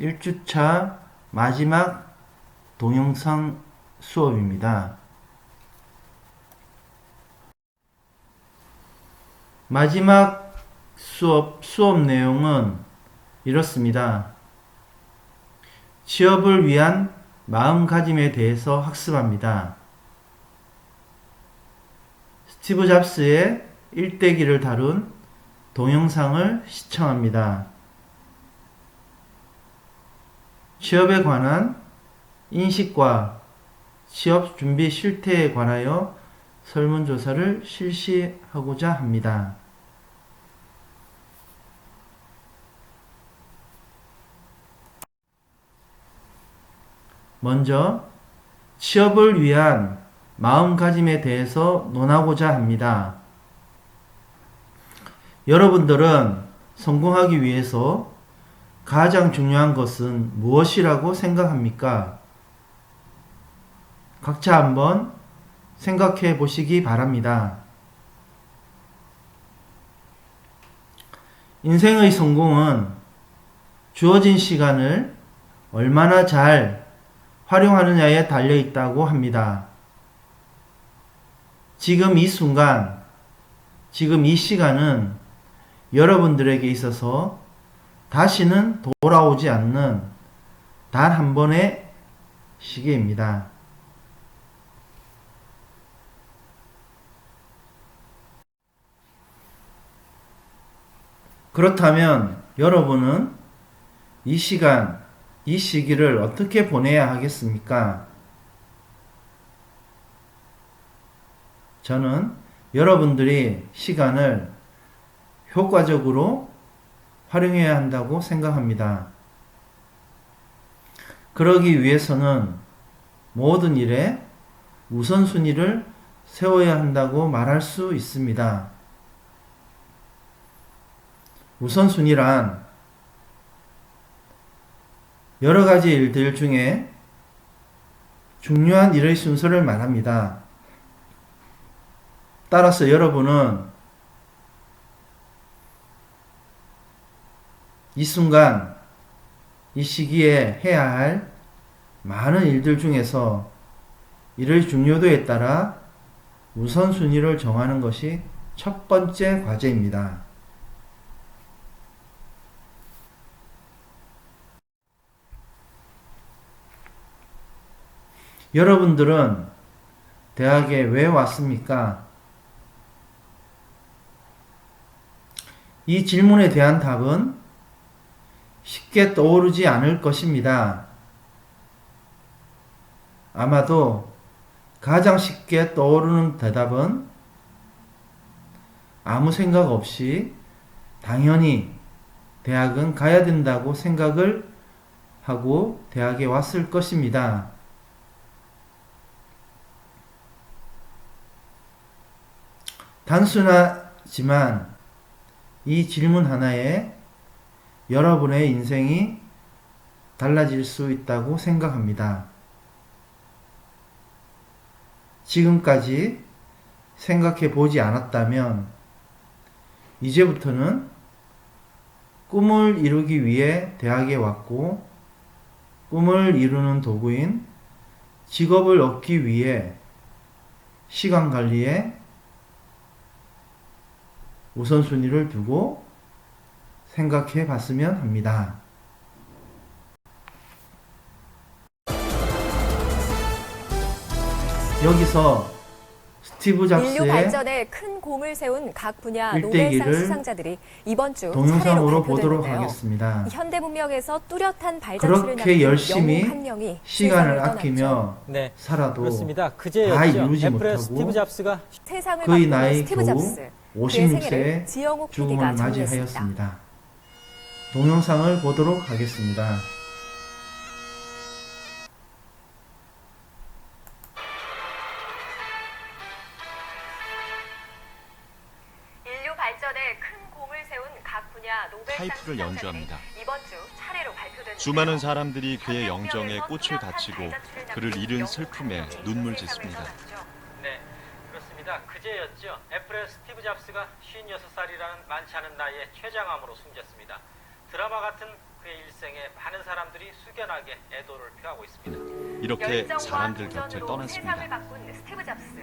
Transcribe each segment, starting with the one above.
1주차 마지막 동영상 수업입니다. 마지막 수업 내용은 이렇습니다. 취업을 위한 마음가짐에 대해서 학습합니다. 스티브 잡스의 일대기를 다룬 동영상을 시청합니다. 취업에 관한 인식과 취업 준비 실태에 관하여 설문조사를 실시하고자 합니다. 먼저 취업을 위한 마음가짐에 대해서 논하고자 합니다. 여러분들은 성공하기 위해서 가장 중요한 것은 무엇이라고 생각합니까? 각자 한번 생각해 보시기 바랍니다. 인생의 성공은 주어진 시간을 얼마나 잘 활용하느냐에 달려 있다고 합니다. 지금 이 순간, 지금 이 시간은 여러분들에게 있어서 다시는 돌아오지 않는 단 한 번의 시기입니다. 그렇다면 여러분은 이 시간, 이 시기를 어떻게 보내야 하겠습니까? 저는 여러분들이 시간을 효과적으로 활용해야 한다고 생각합니다. 그러기 위해서는 모든 일에 우선순위를 세워야 한다고 말할 수 있습니다. 우선순위란 여러 가지 일들 중에 중요한 일의 순서를 말합니다. 따라서 여러분은 이 순간, 이 시기에 해야 할 많은 일들 중에서 일의 중요도에 따라 우선순위를 정하는 것이 첫 번째 과제입니다. 여러분들은 대학에 왜 왔습니까? 이 질문에 대한 답은 쉽게 떠오르지 않을 것입니다. 아마도 가장 쉽게 떠오르는 대답은 아무 생각 없이 당연히 대학은 가야 된다고 생각을 하고 대학에 왔을 것입니다. 단순하지만 이 질문 하나에 여러분의 인생이 달라질 수 있다고 생각합니다. 지금까지 생각해 보지 않았다면 이제부터는 꿈을 이루기 위해 대학에 왔고 꿈을 이루는 도구인 직업을 얻기 위해 시간 관리에 우선순위를 두고 생각해 봤으면 합니다. 여기서 스티브 인류 잡스의 발전에 큰 공을 세운 각 분야 노벨상 일대기를 수상자들이 이번 주 동영상으로 차례로 보도록 발표됐는데요. 하겠습니다. 현대 문명에서 뚜렷한 발자취를 그렇게 남긴 열심히 영웅 한 명이 시간을 세상을 아끼며 떠났죠. 네, 살아도 그렇습니다. 다 그제였죠. 이루지 애플의 스티브 못하고 잡스가 세상을 그의 바꾸는 나이 스티브 겨우 잡스. 그의 생애를 56세에 지영욱 죽음을 PD가 정리했습니다. 맞이하였습니다. 동영상을 보도록 하겠습니다. 인류 발전에 큰 공을 세운 각 분야 노벨상 파이프를 수상자들이 연주합니다. 이번 주 차례로 발표됐는데요. 수많은 사람들이 그의 영정에 꽃을 바치고 그를 잃은 슬픔에 눈물 짓습니다. 네, 그렇습니다. 그제였죠. 애플의 스티브 잡스가 56살이라는 많지 않은 나이에 췌장암으로 숨졌습니다. 드라마 같은 그의 일생에 많은 사람들이 숙연하게 애도를 표하고 있습니다. 이렇게 열정과 사람들 곁을 도전으로 떠났습니다. 세상을 바꾼 스티브 잡스.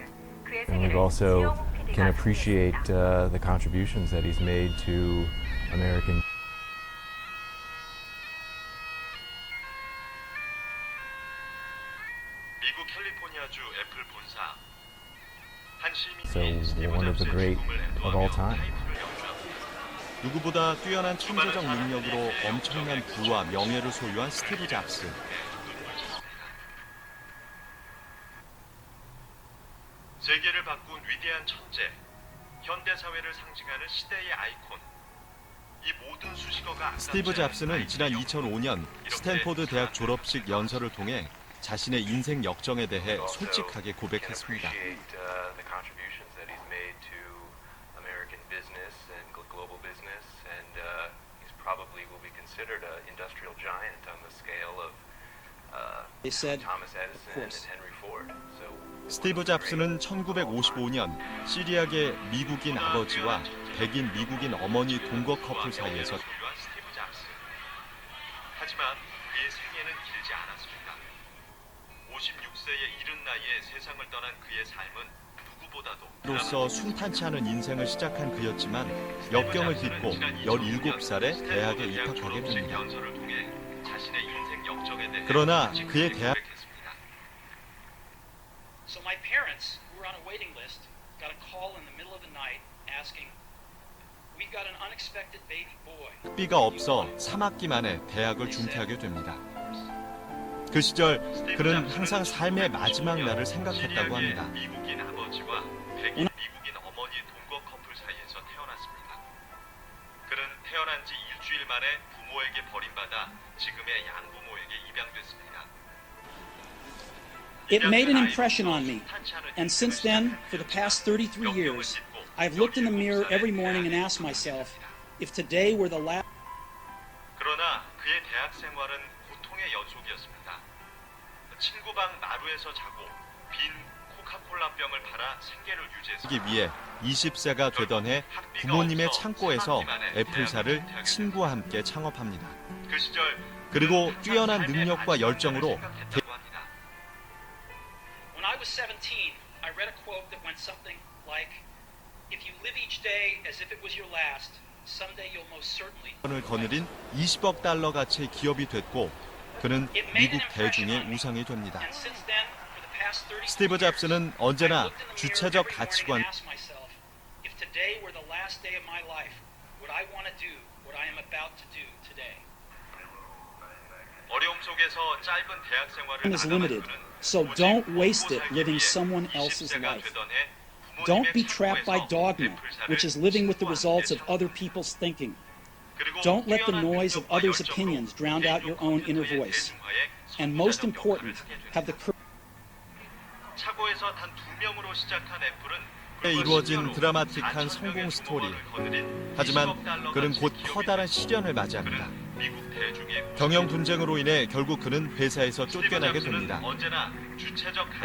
그의 And we 세계를 also 지영욱 PD가 can appreciate 정리했습니다. the contributions that he's made to American. 미국 캘리포니아주 애플 본사 한 So 시민이 one of the great of all time. 누구보다 뛰어난 천재적 능력으로 엄청난 부와 명예를 소유한 스티브 잡스. 세계를 바꾼 위대한 천재, 현대 사회를 상징하는 시대의 아이콘. 이 모든 수식어가 스티브 잡스는 지난 2005년 스탠포드 대학 졸업식 연설을 통해 자신의 인생 역정에 대해 솔직하게 고백했습니다. They said, Thomas of Edison course. and Henry Ford. So 스티브 잡스는 1955년 시리아계 미국인 아버지와 백인 미국인 어머니 동거 커플 사이에서 하지만 그의 생애는 길지 않았습니다. 56세의 이른 나이에 세상을 떠난 그의 삶은 누구보다도 로서 순탄치 않은 인생을 시작한 그였지만 역경을 딛고 17살에 대학에 입학하게 됩니다. 그러나 그의 대학 So my parents, who were on a waiting list, got a call in the middle of the night asking, "We've got an unexpected baby boy." 학비가 없어 3학기 만에 대학을 중퇴하게 됩니다. 그 시절 그는 항상 삶의 마지막 날을 생각했다고 합니다. 미국인 아버지와 백인 미국인 어머니 동거 커플 사이에서 태어났습니다. 그는 태어난 지 일주일 만에 부모에게 버림받아 지금의 양부모에게 입양됐습니다. It made an impression on me, and since then, for the past 33 years, I've looked in the mirror every morning and asked myself, if today were the last. 그러나 그의 대학 생활은 고통의 연속이었습니다. 친구 방 마루에서 자고 빈 코카콜라 병을 팔아 생계를 유지하기 위해 20세가 되던 해 부모님의 창고에서 애플사를 친구와 함께 창업합니다. 그 시절 그리고 뛰어난 능력과 열정으로 When I was 17, I read a quote that went something like, "If you live each day as if it was your last, someday you'll most certainly." 을 거느린 20억 달러 가치의 기업이 됐고 그는 It made 미국 an impression 대중의 on me, 우상이 됩니다. and since then, for the past 33 스티브 잡스는 years, 언제나 I looked in the mirror 주체적 every morning 가치관 and asked myself, if today were the last day of my life, would I want to do what I am about to do today? 어려움 속에서 짧은 대학 생활을 Time is limited, so don't waste it living someone else's life. Don't be trapped by dogma, which is living with the results of other people's thinking. Don't let the noise of others' opinions drown out your own inner voice. And most important, have the courage. 차고에서 단 2명으로 시작한 애플은 이루어진 드라마틱한 성공 스토리. 하지만 그는 곧 커다란 시련을 맞이합니다. 경영 분쟁으로 인해 결국 그는 회사에서 쫓겨나게 됩니다.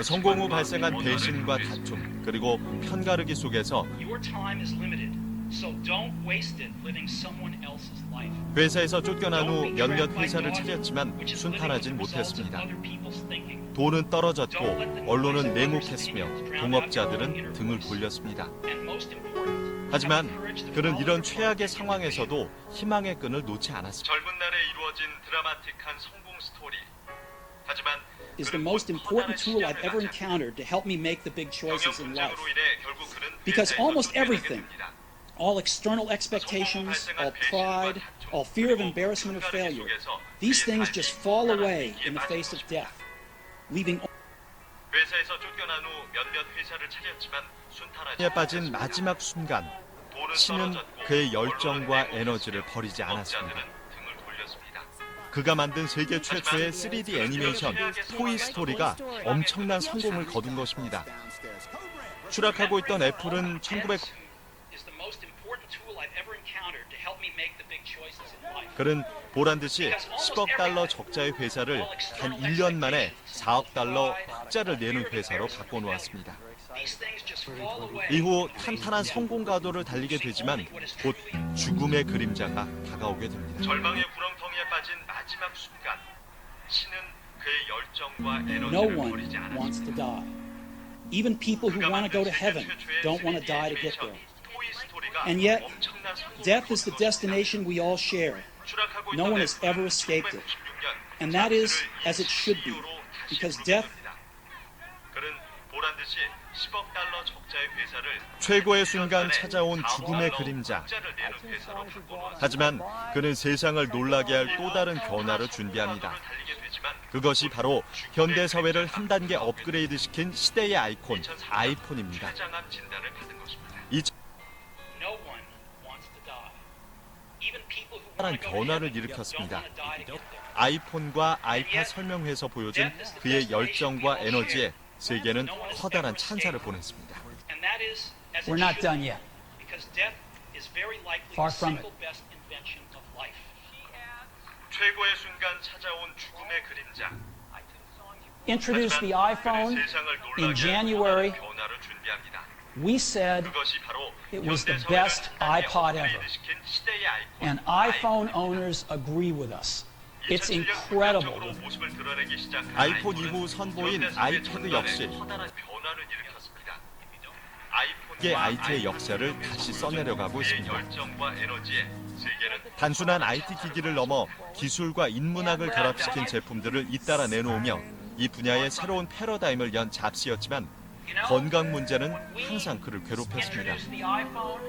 성공 후 발생한 배신과 다툼 그리고 편가르기 속에서 Your time is limited, so don't waste it living someone else's life. 회사에서 쫓겨난 후 Don't be 몇몇 trapped by 회사를 dogma, 차렸지만 which is living with 순탄하진 the results of 못했습니다. other people's thinking. 돈은 떨어졌고 언론은 냉혹했으며 동업자들은 등을 돌렸습니다. And most important, 하지만 have the courage to 그는 follow 이런 your 최악의 intuition. 상황에서도 희망의 끈을 놓지 않았습니다. 젊은 날에 이루어진 드라마틱한 성공 스토리. 하지만 Is the most important tool I've ever encountered to help me make the big choices in life. Because almost everything, all external expectations, all pride, all fear of embarrassment or failure, these things just fall away in the face of death, leaving 회사에서 쫓겨난 후 몇몇 회사를 차렸지만 순탄하에 빠진 마지막 순간 신은 그의 열정과 에너지를 버리지 않았습니다. 그가 만든 세계 최초의 3D 애니메이션 토이 스토리가 엄청난 성공을 거둔 것입니다. 추락하고 있던 애플은 1900 is the most important tool I've ever encountered to help me make the big choices in life. 그는 보란듯이 10억 달러 적자의 회사를 단 1년 만에 4억 달러 흑자를 내는 회사로 바꿔놓았습니다. these things just fall away. 이후 탄탄한 성공 가도를 달리게 되지만 곧 죽음의 그림자가 다가오게 됩니다. 절망의 구렁텅이에 빠진 마지막 순간 신은 그의 열정과 No 에너지를 one 버리지 wants to 않았습니다. die. Even people who want to go to heaven don't want to die to get there. And yet, death is the destination we all share. No one has ever escaped it. And that is as it should be, because death 최고의 순간 찾아온 죽음의 그림자. 하지만 그는 세상을 놀라게 할 또 다른 변화를 준비합니다. 그것이 바로 현대 사회를 한 단계 업그레이드 시킨 시대의 아이콘, 아이폰입니다. no one wants to die. Even people who 한 want to go to 변화를 heaven don't 일으켰습니다. want to die to get there. 아이폰과 아이팟 설명회에서 보여준 그의 열정과 에너지에 세계는 커다란 찬사를 보냈습니다. And that is as it We're not should done be, yet. because death is very likely Far the from it. single best invention of life. 최고의 순간 찾아온 죽음의 그림자. Introduced the iPhone in January. 변화를 준비합니다. We said 그것이 바로 it was the 현대 best 사회를 한 단계 iPod ever. 업그레이드 시킨 시대의 아이콘, And iPhone owners agree with us. It's incredible. 아이폰 이후 선보인 아이패드 역시 커다란 변화를 일으켰습니다. 아이폰과 IT의 역사를 다시 써내려가고 있습니다. 단순한 IT 기기를 넘어 기술과 인문학을 결합시킨 제품들을 잇따라 내놓으며 이 분야의 새로운 패러다임을 연 잡스였지만 건강 문제는 항상 그를 괴롭혔습니다. Introduced the iPhone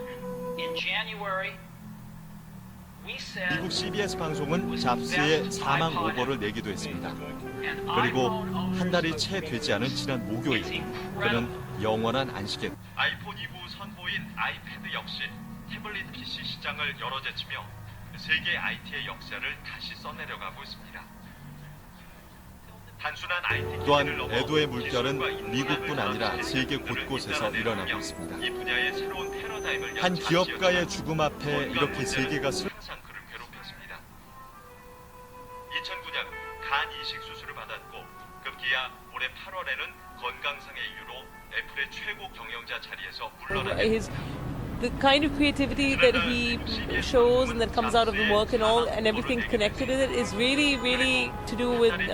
in January. We said 미국 CBS 방송은 잡스의 사망 오보를 내기도 했습니다. 그리고 한 달이 채 되지 않은 지난 목요일, 그는 영원한 안식에 아이폰 이후 선보인 아이패드 역시 태블릿 PC 시장을 열어제치며 세계 IT의 역사를 다시 써내려가고 있습니다. 단순한 IT 또한 애도의 물결은 미국뿐 아니라 세계 곳곳에서 일어나고 있습니다. 이 분야의 새로운 패러다임을 한 기업가의 죽음 앞에 이렇게 세계가 항상 그를 괴롭혔습니다. 2009년 간 이식 수술을 받았고 급기야 올해 8월에는 건강상의 이유로 애플의 최고 경영자 자리에서 물러나게 his the kind of creativity that he shows and that comes out of the work and all and everything connected with it is really to do with the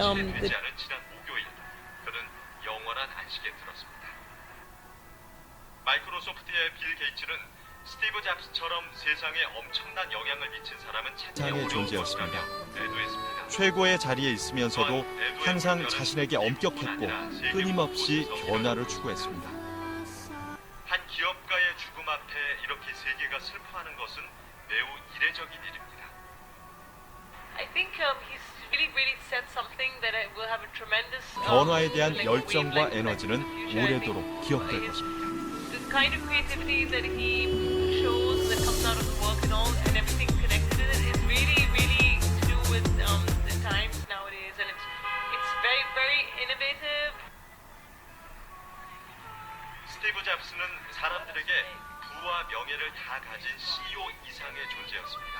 지난 목요일 그는 영원한 안식에 들었습니다. 마이크로소프트의 빌 게이츠는 스티브 잡스처럼 세상에 엄청난 영향을 미친 사람은 찾기 존재였습니다. 애도했습니다. 최고의 자리에 있으면서도 항상 자신에게 엄격했고 끊임없이 변화를 추구했습니다. 한 기업가의 죽음 앞에 이렇게 세계가 슬퍼하는 것은 매우 이례적인 일입니다. I think he's really set something that will have a tremendous 변화에 대한 열정과 에너지는 오래도록 기억될 것입니다. the kind of creativity that he shows and that comes out of the work and all and everything connected with it is really to do with the times nowadays and it's very innovative. 스티브 잡스는 사람들에게 부와 명예를 다 가진 CEO 이상의 존재였습니다.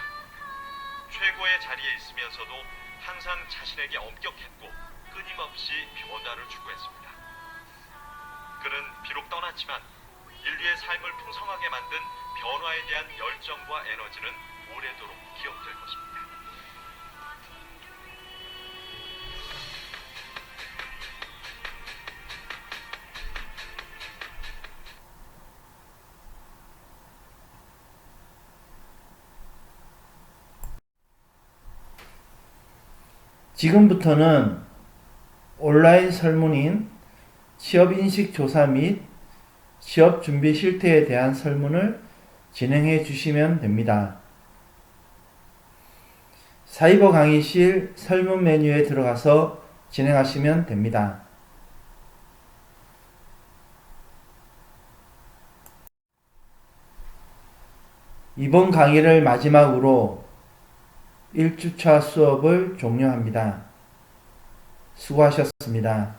최고의 자리에 있으면서도 항상 자신에게 엄격했고 끊임없이 변화를 추구했습니다. 그는 비록 떠났지만 인류의 삶을 풍성하게 만든 변화에 대한 열정과 에너지는 오래도록 기억될 것입니다. 지금부터는 온라인 설문인 취업인식 조사 및 취업 준비 실태에 대한 설문을 진행해 주시면 됩니다. 사이버 강의실 설문 메뉴에 들어가서 진행하시면 됩니다. 이번 강의를 마지막으로 1주차 수업을 종료합니다. 수고하셨습니다.